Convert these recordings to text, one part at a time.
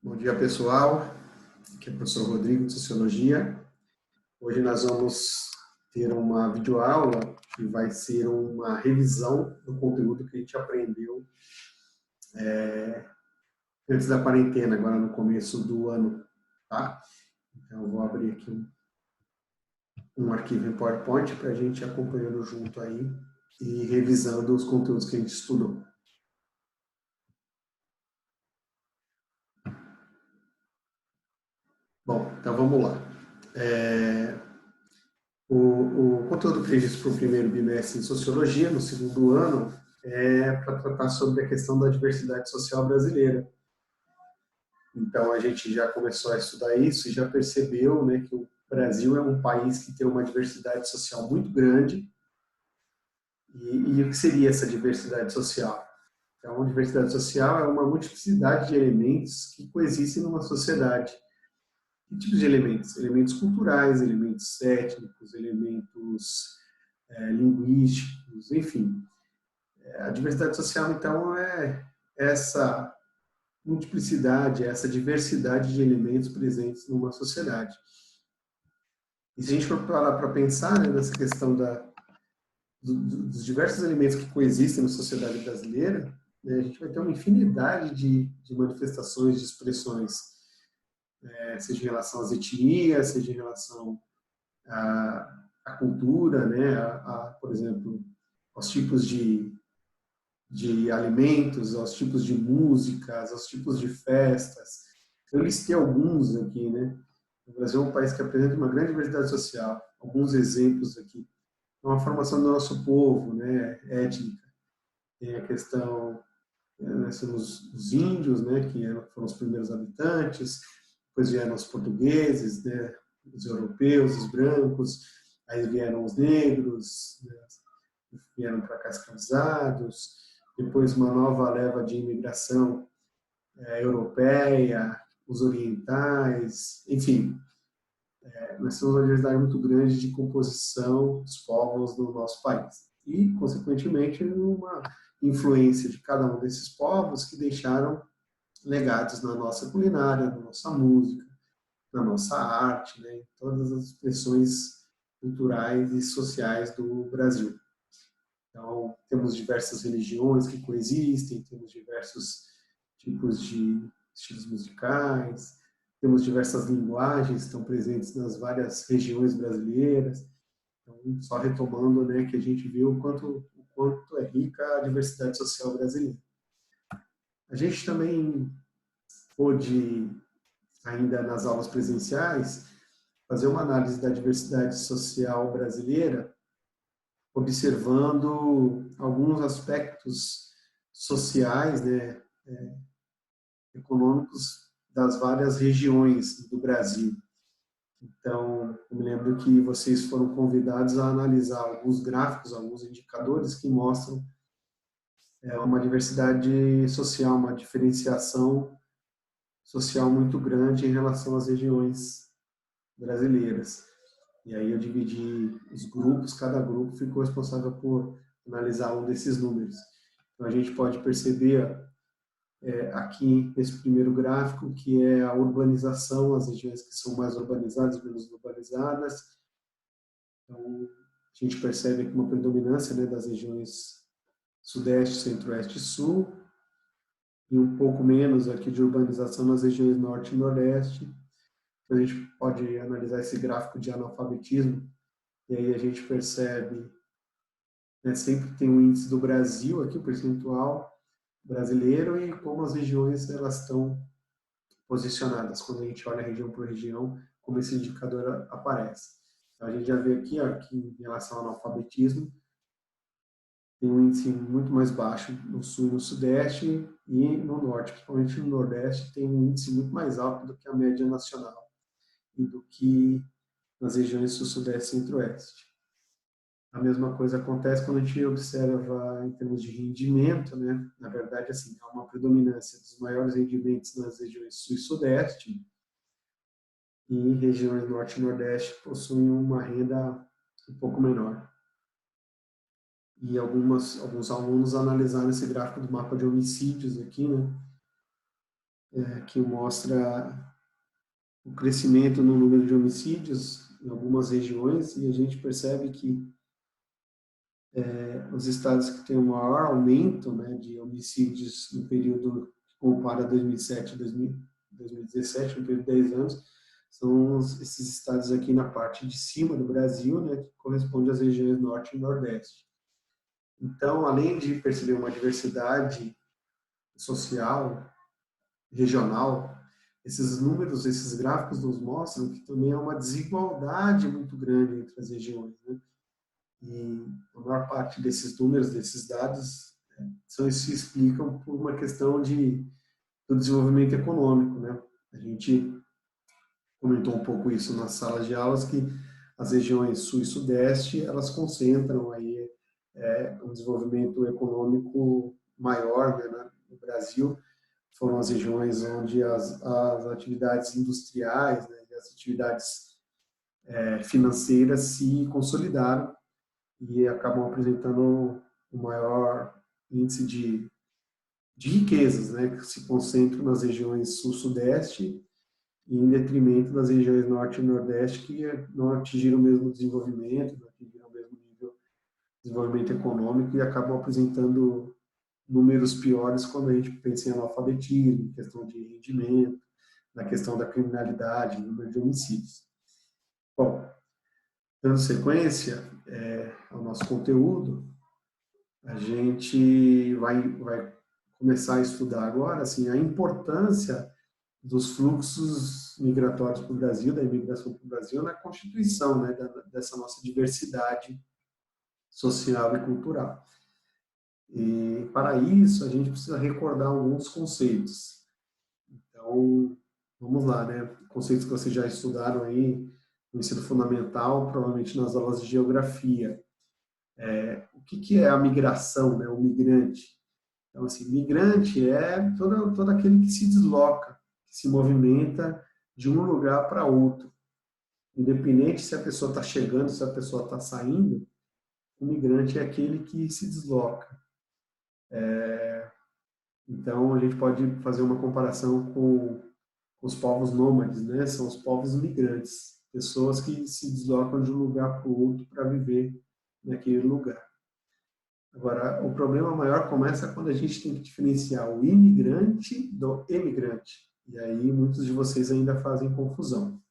Bom dia, pessoal. Aqui é o professor Rodrigo, de Sociologia. Hoje nós vamos ter uma videoaula que vai ser uma revisão do conteúdo que a gente aprendeu antes da quarentena, agora no começo do ano, tá? Então, eu vou abrir aqui um arquivo em PowerPoint para a gente ir acompanhando junto aí e revisando os conteúdos que a gente estudou. Bom, então vamos lá. O conteúdo previsto para o primeiro bimestre em Sociologia, no segundo ano, é para tratar sobre a questão da diversidade social brasileira. Então, a gente já começou a estudar isso e já percebeu, né, que o Brasil é um país que tem uma diversidade social muito grande. E o que seria essa diversidade social? Então, a diversidade social é uma multiplicidade de elementos que coexistem numa sociedade. Que tipos de elementos? Elementos culturais, elementos étnicos, elementos linguísticos, enfim. A diversidade social, então, é essa multiplicidade, essa diversidade de elementos presentes numa sociedade. E se a gente for parar para pensar, né, nessa questão dos diversos elementos que coexistem na sociedade brasileira, né, a gente vai ter uma infinidade de manifestações, de expressões, seja em relação às etnias, seja em relação à cultura, né, por exemplo, aos tipos de alimentos, aos tipos de músicas, aos tipos de festas. Eu listei alguns aqui, né? O Brasil é um país que apresenta uma grande diversidade social. Alguns exemplos aqui. Então, a formação do nosso povo, né, étnica. Tem a questão, nós temos os índios, né, que foram os primeiros habitantes, depois vieram os portugueses, né, os europeus, os brancos, aí vieram os negros, né, vieram para cá escravizados, depois uma nova leva de imigração europeia, os orientais, enfim, nós temos uma diversidade muito grande de composição dos povos do nosso país. E, consequentemente, uma influência de cada um desses povos que deixaram legados na nossa culinária, na nossa música, na nossa arte, né, em todas as expressões culturais e sociais do Brasil. Então, temos diversas religiões que coexistem, temos diversos tipos de estilos musicais, temos diversas linguagens que estão presentes nas várias regiões brasileiras. Então, só retomando, né, que a gente viu o quanto é rica a diversidade social brasileira. A gente também pôde, ainda nas aulas presenciais, fazer uma análise da diversidade social brasileira observando alguns aspectos sociais, né, econômicos das várias regiões do Brasil. Então, eu me lembro que vocês foram convidados a analisar alguns gráficos, alguns indicadores que mostram uma diversidade social, uma diferenciação social muito grande em relação às regiões brasileiras. E aí eu dividi os grupos, cada grupo ficou responsável por analisar um desses números. Então a gente pode perceber aqui nesse primeiro gráfico que é a urbanização, as regiões que são mais urbanizadas, menos urbanizadas. Então a gente percebe aqui uma predominância, né, das regiões sudeste, centro-oeste e sul, e um pouco menos aqui de urbanização nas regiões norte e nordeste. Então a gente pode analisar esse gráfico de analfabetismo. E aí a gente percebe, né, sempre tem um índice do Brasil aqui, o percentual brasileiro, e como as regiões elas estão posicionadas. Quando a gente olha região por região, como esse indicador aparece. Então, a gente já vê aqui, ó, que em relação ao analfabetismo, tem um índice muito mais baixo no sul e no sudeste, e no norte, principalmente no nordeste, tem um índice muito mais alto do que a média nacional e do que nas regiões sul, sudeste e centro-oeste. A mesma coisa acontece quando a gente observa em termos de rendimento, né? Na verdade, assim, há uma predominância dos maiores rendimentos nas regiões sul e sudeste, e regiões norte e nordeste possuem uma renda um pouco menor. E alguns alunos analisaram esse gráfico do mapa de homicídios aqui, né? que mostra o crescimento no número de homicídios em algumas regiões, e a gente percebe que os estados que têm o maior aumento, né, de homicídios no período que compara 2007 e 2017, no período de 10 anos, são esses estados aqui na parte de cima do Brasil, né, que corresponde às regiões norte e nordeste. Então, além de perceber uma diversidade social, regional, esses números, esses gráficos nos mostram que também há uma desigualdade muito grande entre as regiões, né? E a maior parte desses números, desses dados, se explicam por uma questão do desenvolvimento econômico, né? A gente comentou um pouco isso nas salas de aulas, que as regiões sul e sudeste, elas concentram aí um desenvolvimento econômico maior, né, no Brasil. Foram as regiões onde as atividades industriais, né, e as atividades financeiras se consolidaram e acabam apresentando o maior índice de riquezas, né, que se concentram nas regiões sul-sudeste e em detrimento das regiões norte e nordeste que não atingiram o mesmo desenvolvimento, não atingiram o mesmo nível de desenvolvimento econômico e acabam apresentando números piores quando a gente pensa em analfabetismo, em questão de rendimento, na questão da criminalidade, número de homicídios. Bom, dando sequência ao nosso conteúdo, a gente vai começar a estudar agora assim, a importância dos fluxos migratórios para o Brasil, da imigração para o Brasil, na constituição, né, dessa nossa diversidade social e cultural. E, para isso, a gente precisa recordar alguns conceitos. Então, vamos lá, né? Conceitos que vocês já estudaram aí no ensino fundamental, provavelmente nas aulas de geografia. O que é a migração, né? O migrante. Então, assim, migrante é todo aquele que se desloca, que se movimenta de um lugar para outro. Independente se a pessoa está chegando, se a pessoa está saindo, o migrante é aquele que se desloca. Então, a gente pode fazer uma comparação com os povos nômades, né? São os povos migrantes, pessoas que se deslocam de um lugar para o outro para viver naquele lugar. Agora, o problema maior começa quando a gente tem que diferenciar o imigrante do emigrante. E aí muitos de vocês ainda fazem confusão.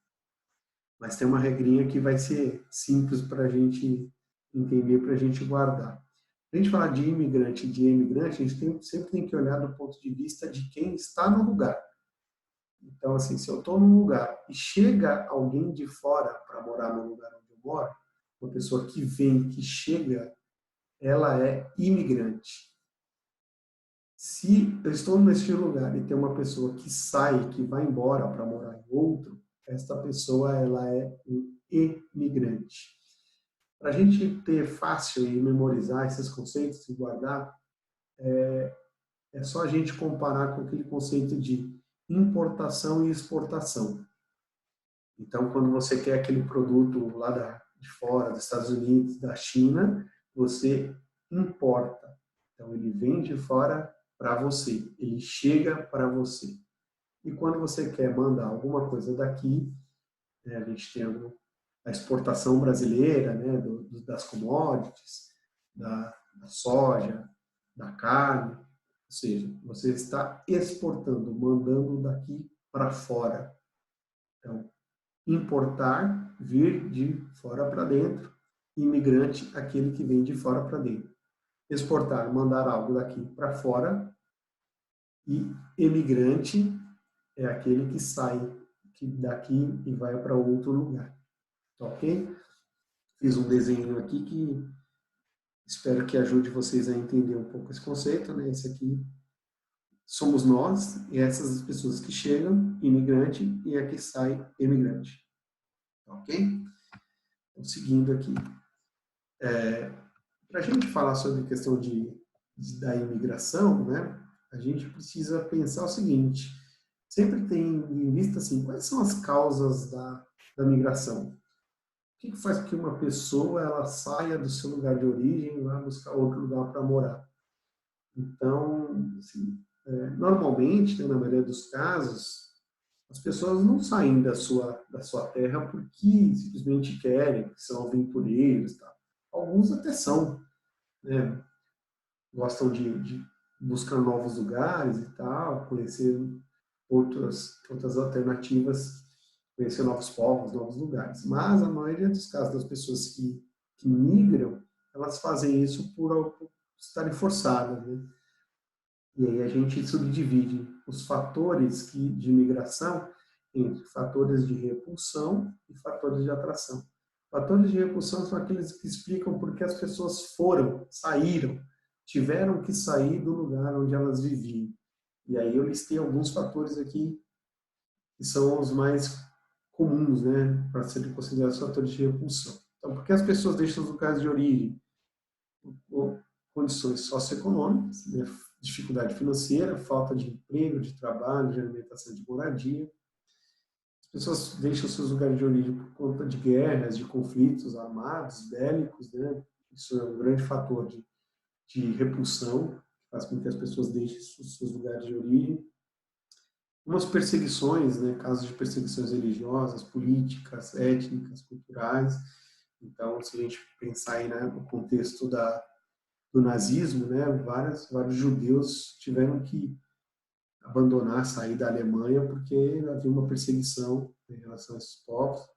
Mas tem uma regrinha que vai ser simples para a gente entender, para a gente guardar. Para a gente falar de imigrante e de emigrante, a gente sempre tem que olhar do ponto de vista de quem está no lugar. Então, assim, se eu estou num lugar e chega alguém de fora para morar no lugar onde eu moro, uma pessoa que vem, que chega, ela é imigrante. Se eu estou neste lugar e tem uma pessoa que sai, que vai embora para morar em outro, esta pessoa ela é um emigrante. Para a gente ter fácil e memorizar esses conceitos e guardar, é só a gente comparar com aquele conceito de importação e exportação. Então, quando você quer aquele produto lá de fora, dos Estados Unidos, da China, você importa. Então, ele vem de fora para você, ele chega para você. E quando você quer mandar alguma coisa daqui, né, a gente tem a exportação brasileira, né, das commodities, da soja, da carne, ou seja, você está exportando, mandando daqui para fora. Então, importar, vir de fora para dentro, imigrante, aquele que vem de fora para dentro. Exportar, mandar algo daqui para fora, e emigrante é aquele que sai daqui e vai para outro lugar. Ok? Fiz um desenho aqui que espero que ajude vocês a entender um pouco esse conceito, né? Esse aqui somos nós, e essas pessoas que chegam, imigrante, e a que sai, emigrante. Ok? Então, seguindo aqui. Para a gente falar sobre a questão da imigração, né, a gente precisa pensar o seguinte: sempre tem em vista assim, quais são as causas da migração? O que faz com que uma pessoa ela saia do seu lugar de origem e vá buscar outro lugar para morar? Então, assim, normalmente, né, na maioria dos casos, as pessoas não saem da sua terra porque simplesmente querem, que são aventureiros, tá? Alguns até são, né? Gostam de buscar novos lugares e tal, conhecer outras alternativas, conhecer novos povos, novos lugares. Mas a maioria dos casos das pessoas que migram, elas fazem isso por estarem forçadas, né? E aí a gente subdivide os fatores de migração entre fatores de repulsão e fatores de atração. Fatores de repulsão são aqueles que explicam por que as pessoas saíram, tiveram que sair do lugar onde elas viviam. E aí eu listei alguns fatores aqui que são os mais comuns, né, para serem considerados fatores de repulsão. Então, por que as pessoas deixam os lugares de origem? Por condições socioeconômicas, né, dificuldade financeira, falta de emprego, de trabalho, de alimentação, de moradia. As pessoas deixam seus lugares de origem por conta de guerras, de conflitos armados, bélicos, né? Isso é um grande fator de repulsão, que faz com que as pessoas deixem seus lugares de origem. Umas perseguições, né? Casos de perseguições religiosas, políticas, étnicas, culturais. Então, se a gente pensar aí, né, no contexto do nazismo, né, vários judeus tiveram que abandonar, sair da Alemanha, porque havia uma perseguição em relação a esses povos.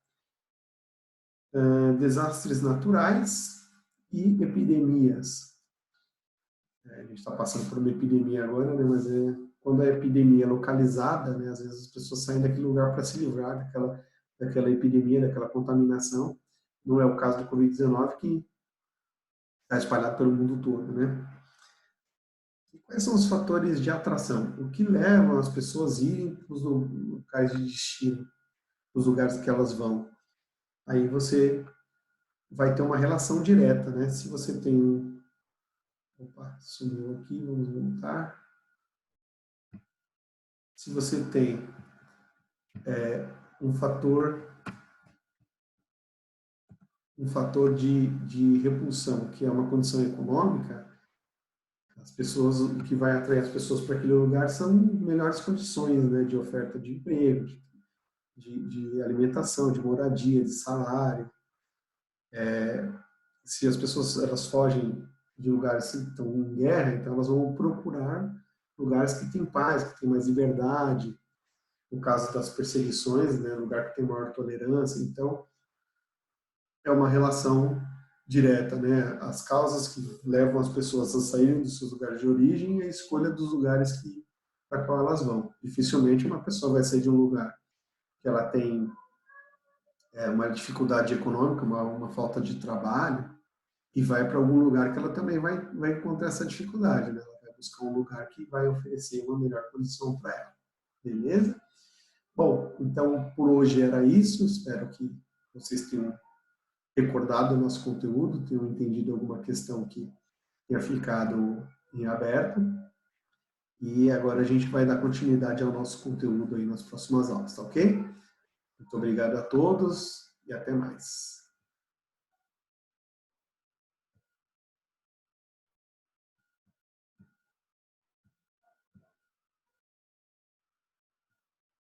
Desastres naturais e epidemias. A gente está passando por uma epidemia agora, né, mas quando a epidemia é localizada, né, às vezes as pessoas saem daquele lugar para se livrar daquela epidemia, daquela contaminação. Não é o caso do Covid-19, que está espalhado pelo mundo todo, né? Quais são os fatores de atração? O que leva as pessoas a irem para os locais de destino, os lugares que elas vão? Aí você vai ter uma relação direta, né? Se você tem... Opa, sumiu aqui, vamos voltar. Se você tem um fator de repulsão, que é uma condição econômica, as pessoas, o que vai atrair as pessoas para aquele lugar são melhores condições, né, de oferta de emprego, de alimentação, de moradia, de salário. Se as pessoas elas fogem de lugares que estão em guerra, então elas vão procurar lugares que têm paz, que têm mais liberdade. No caso das perseguições, né, lugar que tem maior tolerância. Então, é uma relação direta, né? As causas que levam as pessoas a saírem dos seus lugares de origem e a escolha dos lugares para qual elas vão. Dificilmente uma pessoa vai sair de um lugar que ela tem uma dificuldade econômica, uma falta de trabalho, e vai para algum lugar que ela também vai encontrar essa dificuldade, né? Ela vai buscar um lugar que vai oferecer uma melhor condição para ela. Beleza? Bom, então por hoje era isso. Espero que vocês tenham recordado o nosso conteúdo, tenham entendido alguma questão que tenha ficado em aberto. E agora a gente vai dar continuidade ao nosso conteúdo aí nas próximas aulas, tá ok? Muito obrigado a todos e até mais.